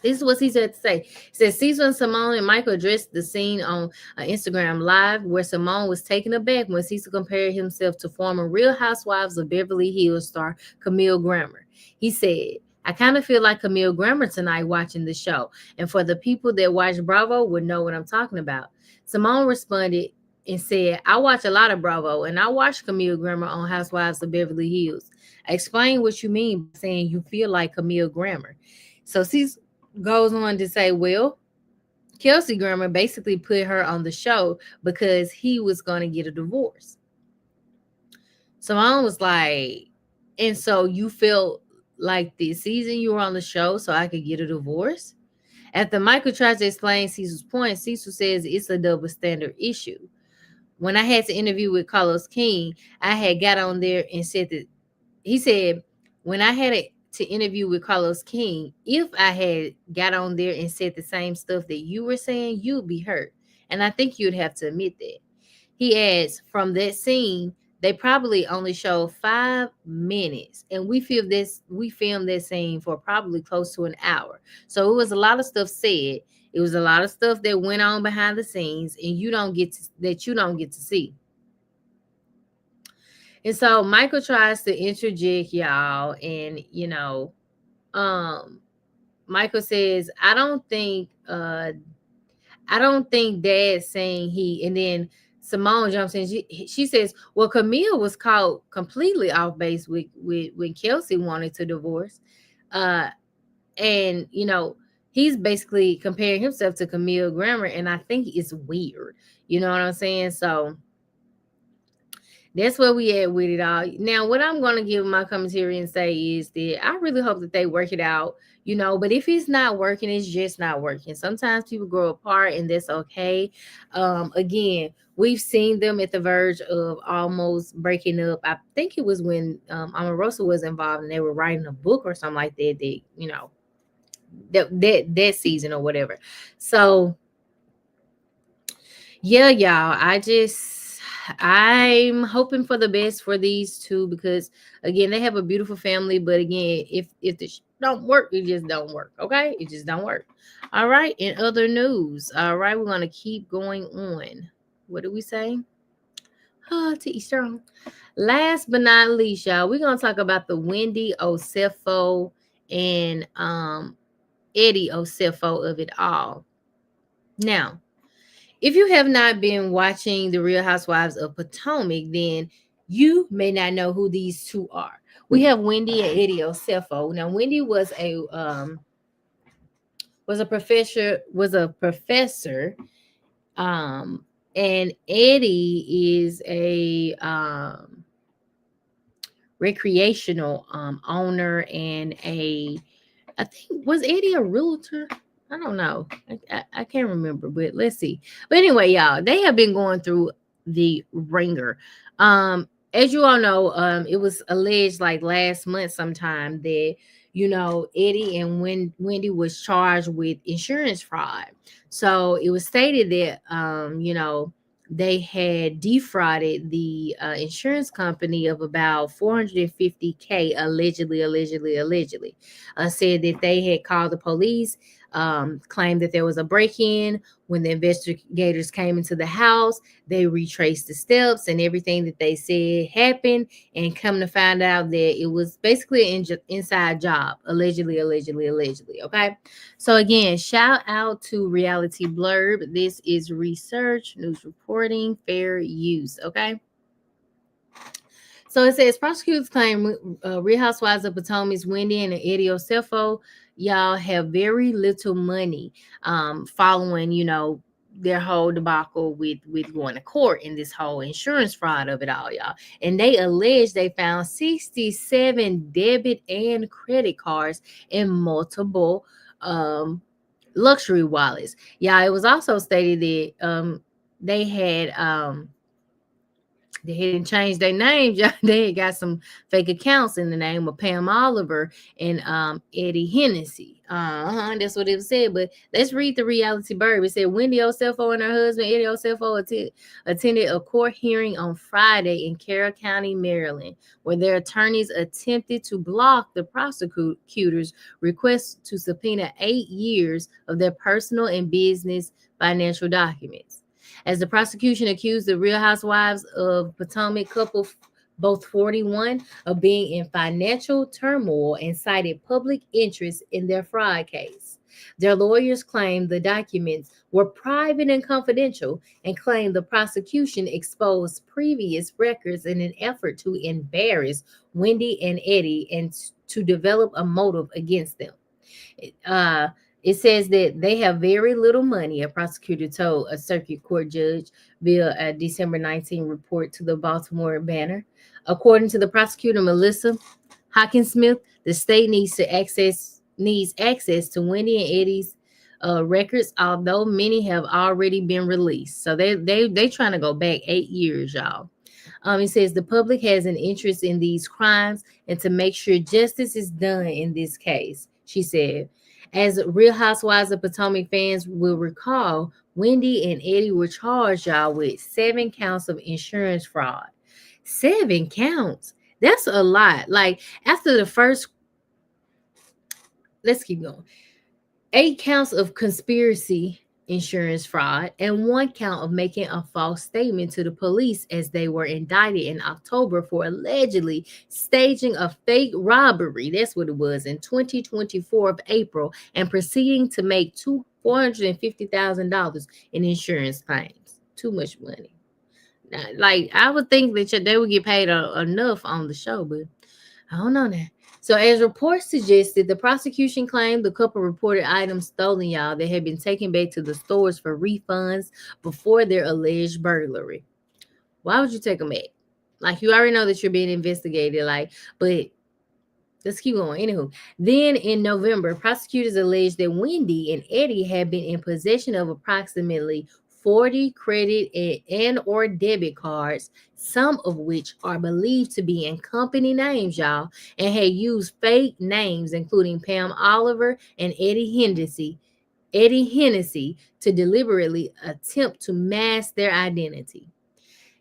A: this is what Cecil had to say. He said Cecil and Simone and Michael addressed the scene on Instagram Live where Simone was taken aback when Cecil compared himself to former Real Housewives of Beverly Hills star Camille Grammer. He said, I kind of feel like Camille Grammer tonight watching the show. And for the people that watch Bravo would know what I'm talking about. Simone responded and said, I watch a lot of Bravo and I watch Camille Grammer on Housewives of Beverly Hills. Explain what you mean by saying you feel like Camille Grammer. So Cecil goes on to say, well, Kelsey Grammer basically put her on the show because he was going to get a divorce. Simone was like, and so you felt like this season you were on the show so I could get a divorce? After Michael tries to explain Cecil's point, Cecil says it's a double standard issue. When I had to interview with Carlos King, I had got on there and said that, he said, when I had to interview with Carlos King, if I had got on there and said the same stuff that you were saying, you'd be hurt. And I think you'd have to admit that. He adds, from that scene, they probably only showed 5 minutes, and we filmed that scene for probably close to an hour. So it was a lot of stuff said. It was a lot of stuff that went on behind the scenes, and you don't get to see. And so Michael tries to interject, y'all, and Michael says, I don't think Dad's saying he. And then Simone jumps in. She says, "Well, Camille was caught completely off base with when Kelsey wanted to divorce, uh, and he's basically comparing himself to Camille Grammer, and I think it's weird. You know what I'm saying? So that's where we at with it all. Now, what I'm gonna give my commentary and say is that I really hope that they work it out, but if it's not working, it's just not working. Sometimes people grow apart and that's okay. Again, we've seen them at the verge of almost breaking up. I think it was when Omarosa was involved and they were writing a book or something like that, that season or whatever. So yeah, y'all, I'm hoping for the best for these two because again, they have a beautiful family. But again, if the don't work, it just don't work. Okay, it just don't work. All right. In other news, all right, we're gonna keep going on. What do we say? To each strong. Last but not least, y'all, we're gonna talk about the Wendy Osefo and Eddie Osefo of it all. Now, if you have not been watching The Real Housewives of Potomac, then you may not know who these two are. We have Wendy and Eddie Osefo. Now, Wendy was a professor, and Eddie is a recreational owner and I think, was Eddie a realtor? I don't know. I can't remember, but let's see. But anyway, y'all, they have been going through the ringer. As you all know, it was alleged like last month sometime that Eddie and Wendy was charged with insurance fraud. So it was stated that they had defrauded the insurance company of about 450K allegedly. Said that they had called the police, claimed that there was a break-in. When the investigators came into the house, they retraced the steps and everything that they said happened, and come to find out that it was basically an inside job, allegedly. Okay, so again, shout out to Reality Blurb. This is research, news reporting, fair use. Okay. So it says prosecutors claim Real Housewives of Potomac's Wendy and Eddie Osefo, y'all, have very little money following, their whole debacle with going to court in this whole insurance fraud of it all, y'all. And they allege they found 67 debit and credit cards and multiple luxury wallets. Yeah, it was also stated that they hadn't changed their names. They had got some fake accounts in the name of Pam Oliver and Eddie Hennessy. That's what it said. But let's read the Reality Blurb. It said Wendy Osefo and her husband Eddie Osefo attended a court hearing on Friday in Carroll County, Maryland, where their attorneys attempted to block the prosecutor's request to subpoena 8 years of their personal and business financial documents. As the prosecution accused the Real Housewives of Potomac couple, both 41, of being in financial turmoil and cited public interest in their fraud case. Their lawyers claimed the documents were private and confidential and claimed the prosecution exposed previous records in an effort to embarrass Wendy and Eddie and to develop a motive against them. It says that they have very little money, a prosecutor told a circuit court judge via a December 19 report to the Baltimore Banner. According to the prosecutor, Melissa Hawkinsmith, the state needs access to Wendy and Eddie's records, although many have already been released. So they trying to go back 8 years, y'all. It says the public has an interest in these crimes and to make sure justice is done in this case, she said. As Real Housewives of Potomac fans will recall, Wendy and Eddie were charged, y'all, with 7 counts of insurance fraud. 7 counts. That's a lot. Like, after the first, let's keep going. 8 counts of conspiracy insurance fraud, and one count of making a false statement to the police as they were indicted in October for allegedly staging a fake robbery. That's what it was in 2024 of April, and proceeding to make $450,000 in insurance claims. Too much money. Like I would think that they would get paid enough on the show, but I don't know that. So, as reports suggested, the prosecution claimed the couple reported items stolen, y'all, that had been taken back to the stores for refunds before their alleged burglary. Why would you take them back? Like, you already know that you're being investigated, like, but let's keep going. Anywho, then in November, prosecutors alleged that Wendy and Eddie had been in possession of approximately 40 credit and or debit cards, some of which are believed to be in company names, y'all, and had used fake names, including Pam Oliver and Eddie Hennessy, to deliberately attempt to mask their identity.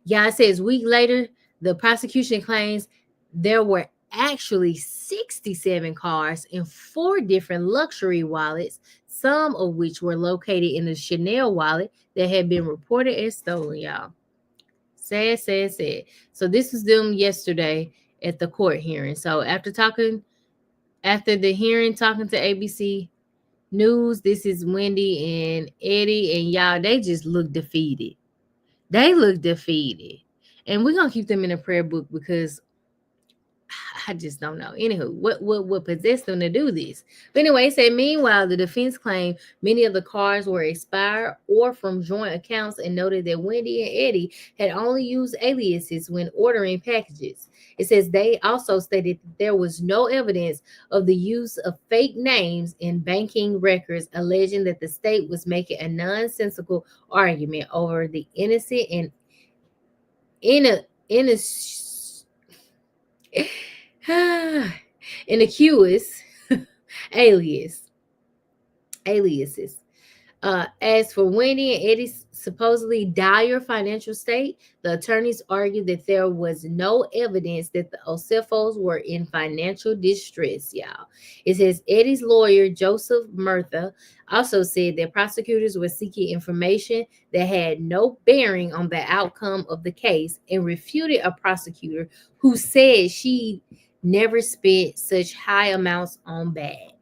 A: Yeah, it says week later, the prosecution claims there were actually 67 cars and 4 different luxury wallets, some of which were located in the Chanel wallet that had been reported as stolen, y'all. Sad, sad, sad. So this was them yesterday at the court hearing. So after the hearing, talking to ABC News, this is Wendy and Eddie, and y'all, they just look defeated. They look defeated. And we're gonna keep them in a prayer book because I just don't know. Anywho, what possessed them to do this? But anyway, it said meanwhile, the defense claimed many of the cars were expired or from joint accounts, and noted that Wendy and Eddie had only used aliases when ordering packages. It says they also stated that there was no evidence of the use of fake names in banking records, alleging that the state was making a nonsensical argument over the innocent and innocuous aliases. As for Wendy and Eddie's supposedly dire financial state, the attorneys argued that there was no evidence that the Osefos were in financial distress, y'all. It says Eddie's lawyer, Joseph Murtha, also said that prosecutors were seeking information that had no bearing on the outcome of the case, and refuted a prosecutor who said she never spent such high amounts on bags.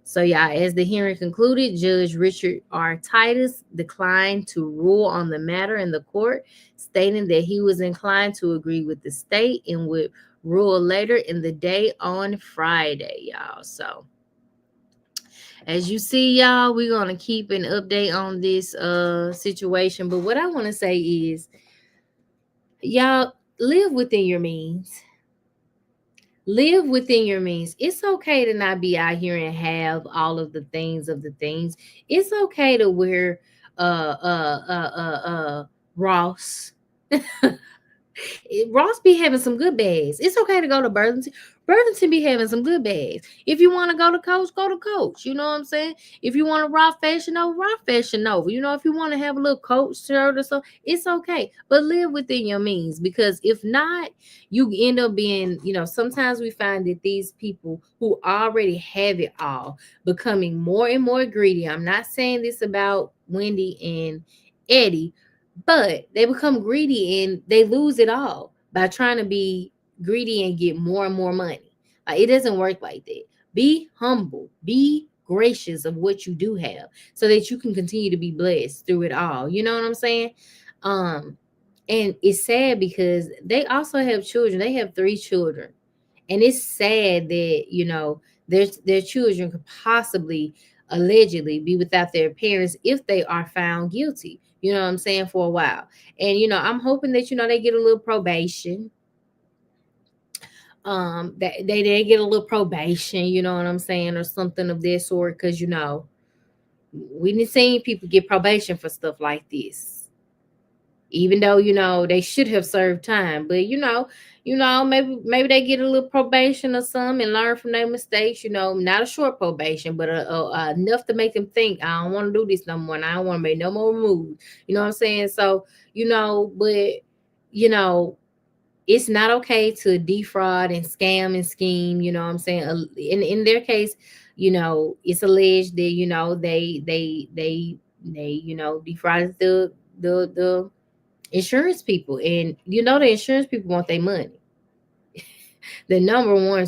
A: So, yeah, as the hearing concluded, Judge Richard R. Titus declined to rule on the matter in the court, stating that he was inclined to agree with the state and would rule later in the day on Friday, y'all. So, as you see, y'all, we're going to keep an update on this situation. But what I want to say is, y'all, live within your means. Live within your means. It's okay to not be out here and have all of the things. It's okay to wear Ross. Ross be having some good bags. It's okay to go to Burlington. Burlington be having some good bags. If you want to go to Coach, go to Coach. You know what I'm saying? If you want to rock Fashion Nova. You know, if you want to have a little Coach shirt or something, it's okay. But live within your means, because if not, you end up being, sometimes we find that these people who already have it all becoming more and more greedy. I'm not saying this about Wendy and Eddie, but they become greedy and they lose it all by trying to be greedy and get more and more money. It doesn't work like that. Be humble, be gracious of what you do have, so that you can continue to be blessed through it all. You know what I'm saying? And it's sad because they also have children. They have 3 children, and it's sad that their children could possibly allegedly be without their parents if they are found guilty. You know what I'm saying? For a while. And I'm hoping that they get a little probation. That they get a little probation, you know what I'm saying, or something of that sort, because we didn't see people get probation for stuff like this, even though they should have served time. But maybe they get a little probation or something and learn from their mistakes. Not a short probation, but enough to make them think, I don't want to do this no more, and I don't want to make no more moves. You know what I'm saying? So but it's not okay to defraud and scam and scheme. You know what I'm saying? In their case, it's alleged that they defrauded the insurance people, and the insurance people want their money. The number one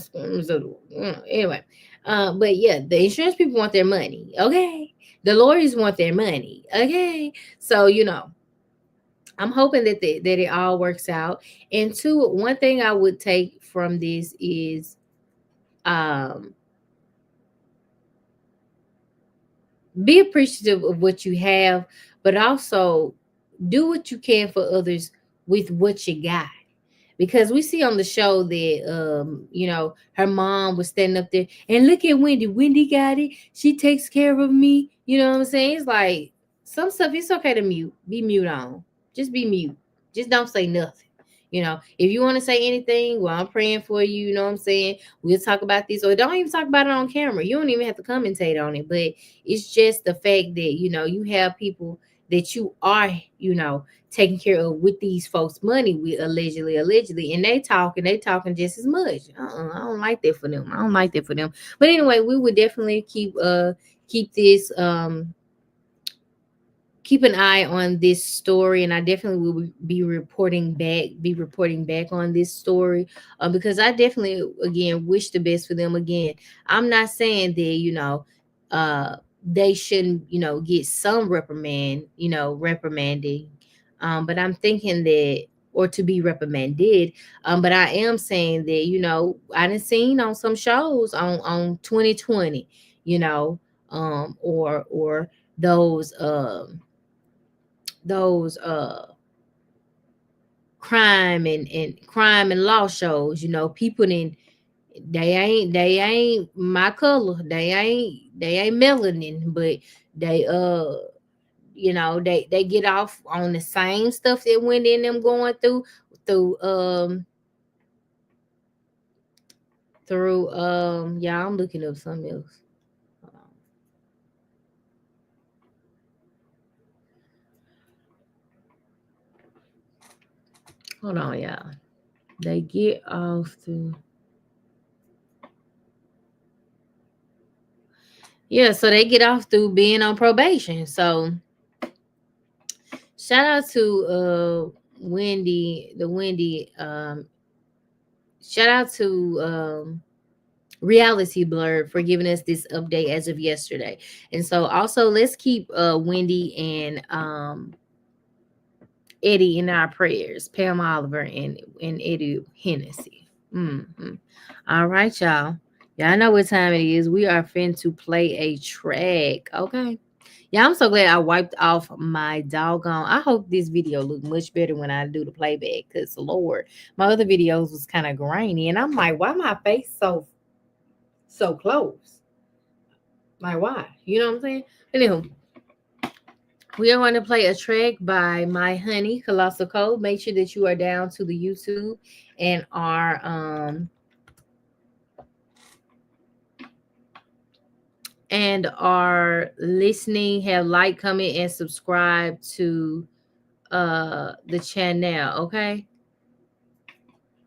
A: anyway. But yeah, the insurance people want their money. Okay, the lawyers want their money. Okay, so I'm hoping that it all works out. And two, one thing I would take from this is um be appreciative of what you have, but also do what you can for others with what you got. Because we see on the show that her mom was standing up there and look at Wendy. Wendy got it. She takes care of me. You know what I'm saying? It's like some stuff it's okay to mute. Be mute on. Just be mute. Just don't say nothing. If you want to say anything, well, I'm praying for you. You know what I'm saying? We'll talk about this, or don't even talk about it on camera. You don't even have to commentate on it. But it's just the fact that you have people that you are taking care of with these folks' money, with allegedly, and they talking just as much. I don't like that for them. I don't like that for them. But anyway, we would definitely keep this keep an eye on this story, and I definitely will be reporting back on this story, because I definitely again wish the best for them. Again, I'm not saying that they shouldn't get some reprimanding, but I'm thinking that, or to be reprimanded, but I am saying that I done seen on some shows on 2020, or those crime and law shows, people they ain't my color, they ain't melanin, but they they get off on the same stuff that went in them going through yeah, I'm looking up something else. Hold on, y'all. They get off through. Yeah, so they get off through being on probation. So shout out to Wendy, shout out to Reality Blur for giving us this update as of yesterday. And so also let's keep Wendy and Eddie in our prayers, Pam Oliver and Eddie Hennessy. All right, y'all. Y'all know what time it is. We are fin to play a track. Okay. Yeah, I'm so glad I wiped off my doggone. I hope this video look much better when I do the playback, because Lord, my other videos was kind of grainy, and I'm like, why my face so close? Like, why? You know what I'm saying? Anywho, we are going to play a track by My Honey, Colossal Code. Make sure that you are down to the YouTube and are listening, have like, comment, and subscribe to the channel. Okay.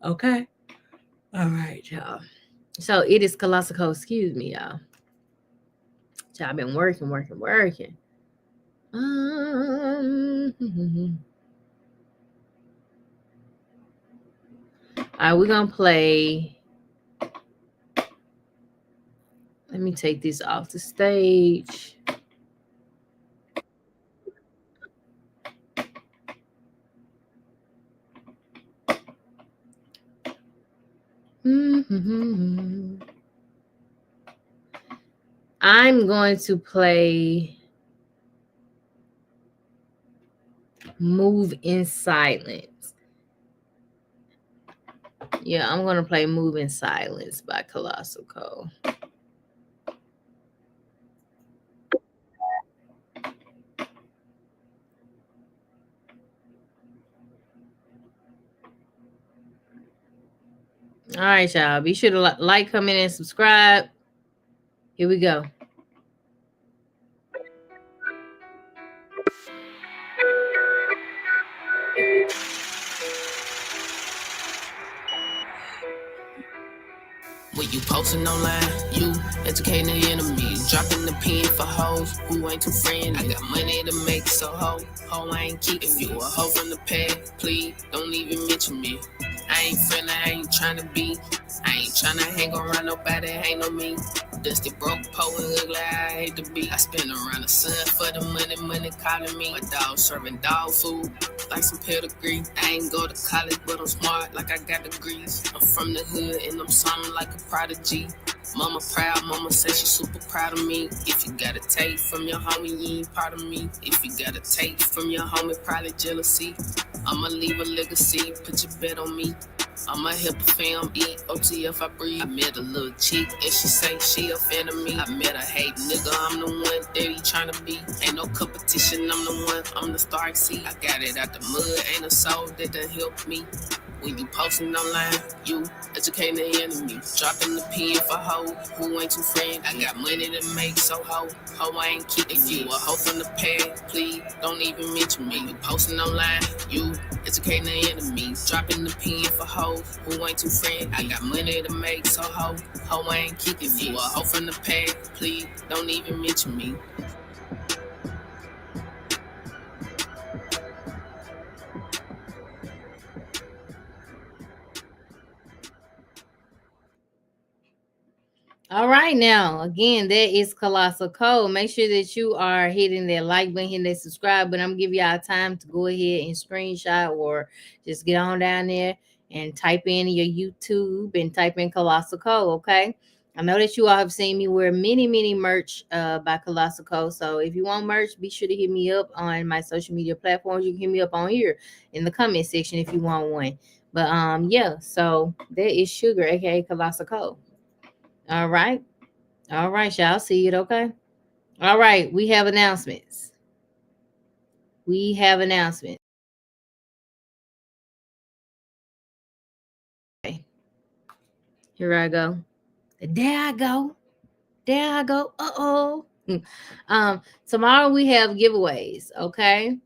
A: All right, y'all. So it is Colossal Code. Excuse me, y'all. I've been working. All right, we're gonna play. Let me take this off the stage. I'm going to play Move in Silence. Yeah, I'm going to play Move in Silence by Colossal Code. All right, y'all. Be sure to like, comment, and subscribe. Here we go.
D: When you posting online, you educating the enemy. Dropping the pen for hoes who ain't too friendly. I got money to make, so ho, I ain't keeping. If you a hoe from the past, please don't even mention me. I ain't friendly, I ain't tryna be. I ain't tryna hang around nobody, ain't no me. Dusty broke, poor and ugly, I hate to be. I spin around the sun for the money calling me. My dog serving dog food, like some pedigree. I ain't go to college, but I'm smart, like I got degrees. I'm from the hood, and I'm something like a prodigy. Mama proud, mama say she super proud of me. If you got a tape from your homie, you ain't part of me. If you got a tape from your homie, probably jealousy. I'ma leave a legacy, put your bet on me. I'ma help a fam eat, OTF I breathe. I met a little chick and she say she a fan of me. I met a hate nigga, I'm the one that he tryna be. Ain't no competition, I'm the one, I'm the star see. I got it out the mud, ain't a soul that done help me. When you posting online, you educating the enemy. Dropping the pen for hoe who ain't too friend. I got money to make, so ho, I ain't keeping. If you a hoe from the past, please don't even mention me. You posting online, you educating the enemy. Dropping the pen for hoe who ain't too friend. I got money to make, so ho, I ain't keeping. If you a hoe from the past, please don't even mention me.
A: All right, now again, that is Colossal Code. Make sure that you are hitting that like button, hitting that subscribe. But I'm gonna give y'all time to go ahead and screenshot or just get on down there and type in your YouTube and type in Colossal Code. Okay. I know that you all have seen me wear many merch by Colossal Code. So if you want merch, be sure to hit me up on my social media platforms. You can hit me up on here in the comment section if you want one. But yeah, so that is Sugar, aka Colossal Code. All right. All right, y'all see it, okay? All right, we have announcements. We have announcements. Okay. Here I go. There I go. There I go. Uh-oh. Tomorrow we have giveaways, okay?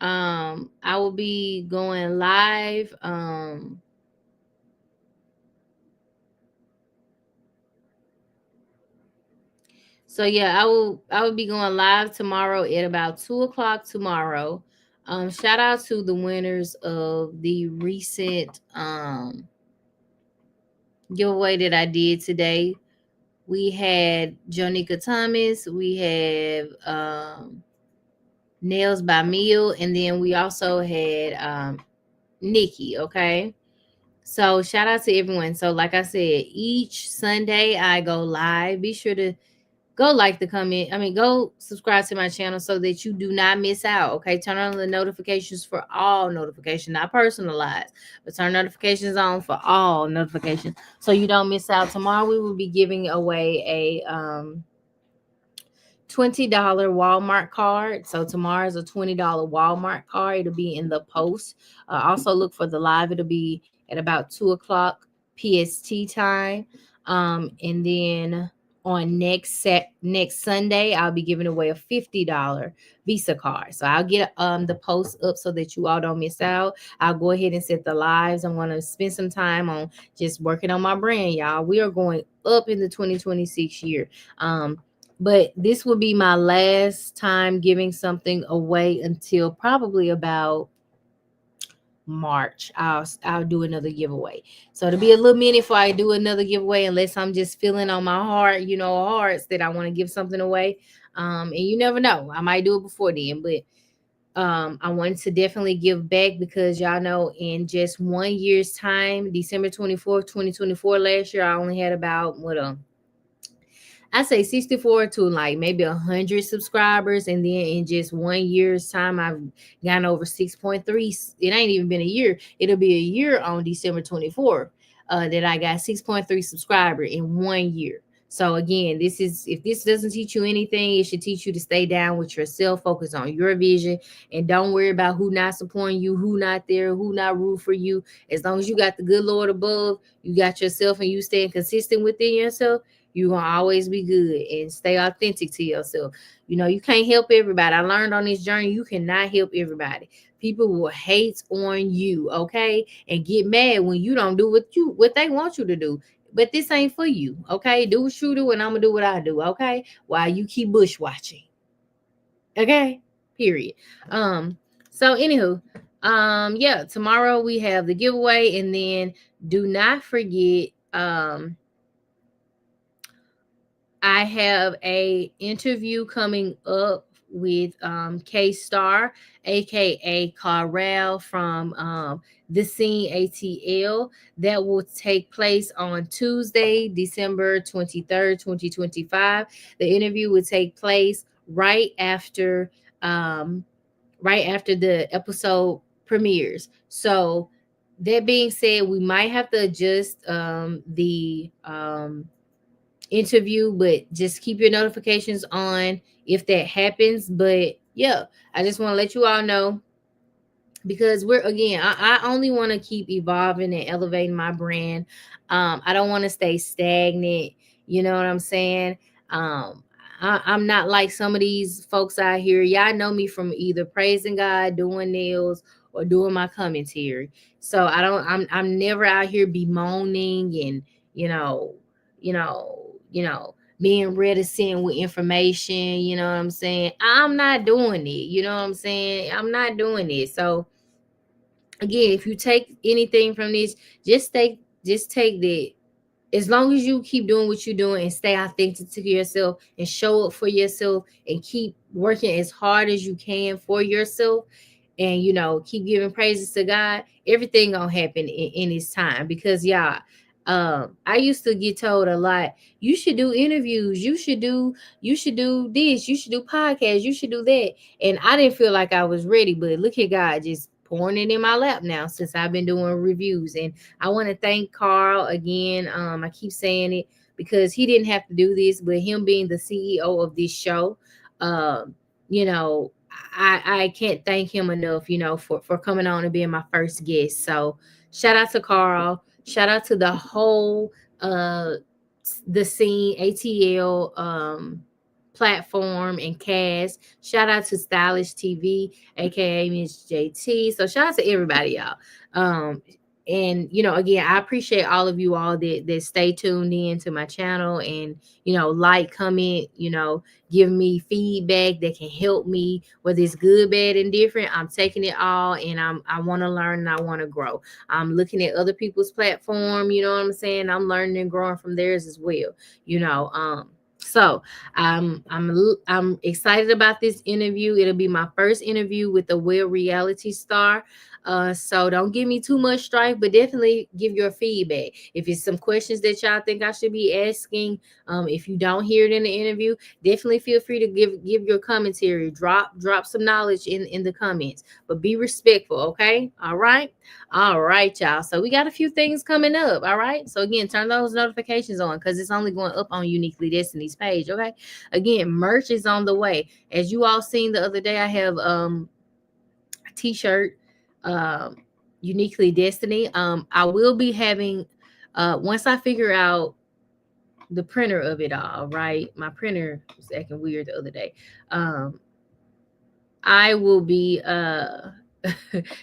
A: I will be going live. So yeah, I will be going live tomorrow at about 2 o'clock tomorrow. Shout out to the winners of the recent giveaway that I did today. We had Jonica Thomas, we have Nails by Meal, and then we also had Nikki. Okay. So shout out to everyone. So like I said, each Sunday I go live. Be sure to go like the comment. I mean, go subscribe to my channel so that you do not miss out. Okay. Turn on the notifications for all notifications, not personalized, but turn notifications on for all notifications so you don't miss out. Tomorrow we will be giving away a $20 Walmart card. So tomorrow's a $20 Walmart card. It'll be in the post. Also look for the live. It'll be at about 2 o'clock PST time. And then on next Sunday, I'll be giving away a $50 Visa card. So I'll get the post up so that you all don't miss out. I'll go ahead and set the lives. I'm going to spend some time on just working on my brand, y'all. We are going up in the 2026 year. But this will be my last time giving something away until probably about March. I'll do another giveaway. So it'll be a little minute before I do another giveaway, unless I'm just feeling on my heart, hearts that I want to give something away. And you never know, I might do it before then, but I wanted to definitely give back because y'all know in just 1 year's time, December 24th, 2024, last year, I only had about I say 64 to like maybe 100 subscribers. And then in just 1 year's time, I've gotten over 6.3. It ain't even been a year. It'll be a year on December 24th that I got 6.3 subscribers in 1 year. So again, if this doesn't teach you anything, it should teach you to stay down with yourself, focus on your vision, and don't worry about who not supporting you, who not there, who not root for you. As long as you got the good Lord above, you got yourself, and you staying consistent within yourself, you're going to always be good, and stay authentic to yourself. You can't help everybody. I learned on this journey, you cannot help everybody. People will hate on you, okay, and get mad when you don't do what they want you to do. but this ain't for you. Okay, do what you do, and I'm gonna do what I do. Okay, while you keep bush watching. Okay, period. So anywho, yeah, tomorrow we have the giveaway, and then do not forget, I have a interview coming up with K Star, aka Carell from the Scene ATL. That will take place on Tuesday, December 23rd, 2025. The interview will take place um right after the episode premieres. So that being said, we might have to adjust the interview, but just keep your notifications on if that happens. But yeah, I just want to let you all know, because we're, again, I only want to keep evolving and elevating my brand. I don't want to stay stagnant. You know what I'm saying? I'm not like some of these folks out here. Y'all know me from either praising God, doing nails, or doing my commentary. So I'm never out here bemoaning and, you know, you know, being reticent with information. You know what I'm saying? I'm not doing it. You know what I'm saying? I'm not doing it. So again, if you take anything from this, just take that. As long as you keep doing what you're doing and stay authentic to yourself and show up for yourself and keep working as hard as you can for yourself, and keep giving praises to God, everything gonna happen in its time. Because y'all, I used to get told a lot, you should do interviews, you should do this, you should do podcasts, you should do that. And I didn't feel like I was ready, but look at God just pouring it in my lap now since I've been doing reviews. And I want to thank Carl again. I keep saying it because he didn't have to do this, but him being the CEO of this show, um, you know, I can't thank him enough, for coming on and being my first guest. So shout out to Carl. Shout out to the whole the Scene ATL platform and cast. Shout out to Stylish TV, aka Miss JT. So shout out to everybody, y'all. And again, I appreciate all of you all that stay tuned in to my channel, and like, comment, give me feedback that can help me, whether it's good, bad, and different. I'm taking it all, and I want to learn and I want to grow. I'm looking at other people's platform, you know what I'm saying? I'm learning and growing from theirs as well. So I'm excited about this interview. It'll be my first interview with a real reality star. So don't give me too much strife, but definitely give your feedback. If it's some questions that y'all think I should be asking, if you don't hear it in the interview, definitely feel free to give your commentary. Drop some knowledge in the comments, but be respectful. Okay. All right, y'all. So we got a few things coming up. All right. So again, turn those notifications on, because it's only going up on Uniquely Destiny's page. Okay. Again, merch is on the way. As you all seen the other day, I have a t-shirt, Uniquely Destiny. I will be having, once I figure out the printer of it all, right? My printer was acting weird the other day. I will be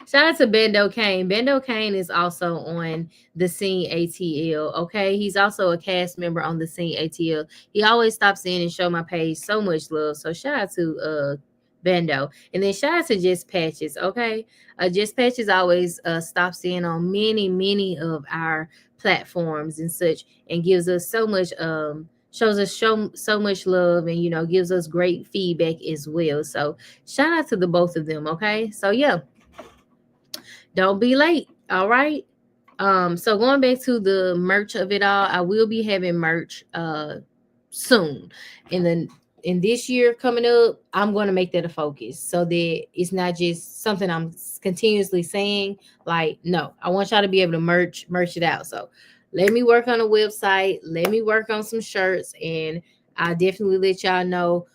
A: shout out to Bendo Kane. Bendo Kane is also on the Scene ATL. Okay, he's also a cast member on the Scene ATL. He always stops in and show my page so much love. So shout out to Bendo. And then shout out to Just Patches. Okay, Just Patches always stops in on many of our platforms and such, and gives us so much shows us so much love, and gives us great feedback as well. So shout out to the both of them. Okay, so yeah, don't be late. All right. So going back to the merch of it all, I will be having merch soon. In this year coming up, I'm going to make that a focus, so that it's not just something I'm continuously saying. Like, no, I want y'all to be able to merch it out. So let me work on a website. Let me work on some shirts, and I'll definitely let y'all know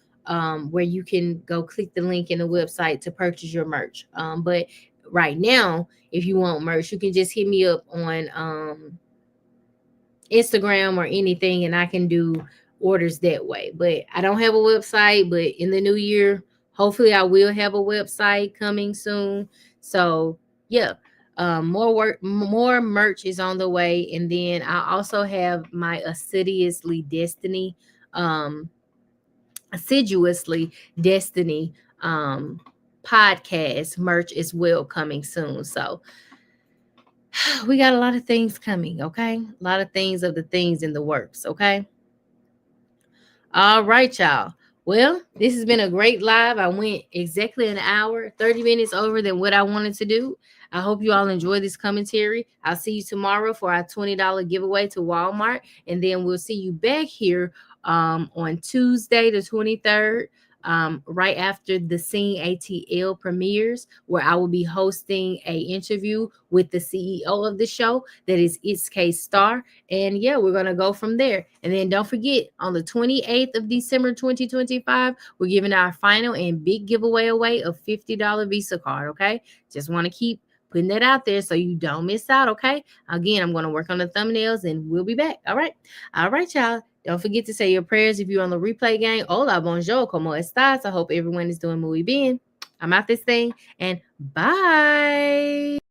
A: where you can go click the link in the website to purchase your merch. But right now, if you want merch, you can just hit me up on Instagram or anything, and I can do orders that way. But I don't have a website, but in the new year, hopefully I will have a website coming soon. So yeah, More merch is on the way, and then I also have my assiduously Destiny podcast merch as well coming soon. So we got a lot of things coming, okay? A lot of things in the works, okay? All right, y'all. Well, this has been a great live. I went exactly an hour, 30 minutes over than what I wanted to do. I hope you all enjoy this commentary. I'll see you tomorrow for our $20 giveaway to Walmart. And then we'll see you back here on Tuesday, the 23rd. Right after the Scene ATL premieres, where I will be hosting a interview with the CEO of the show, that is It's K Star. And yeah, we're going to go from there. And then don't forget, on the 28th of December 2025, we're giving our final and big giveaway away of $50 Visa card, okay? Just want to keep putting that out there so you don't miss out, okay? Again, I'm going to work on the thumbnails and we'll be back, all right? All right, y'all. Don't forget to say your prayers if you're on the replay game. Hola, bonjour, como estás? I hope everyone is doing muy bien. I'm out this thing, and bye.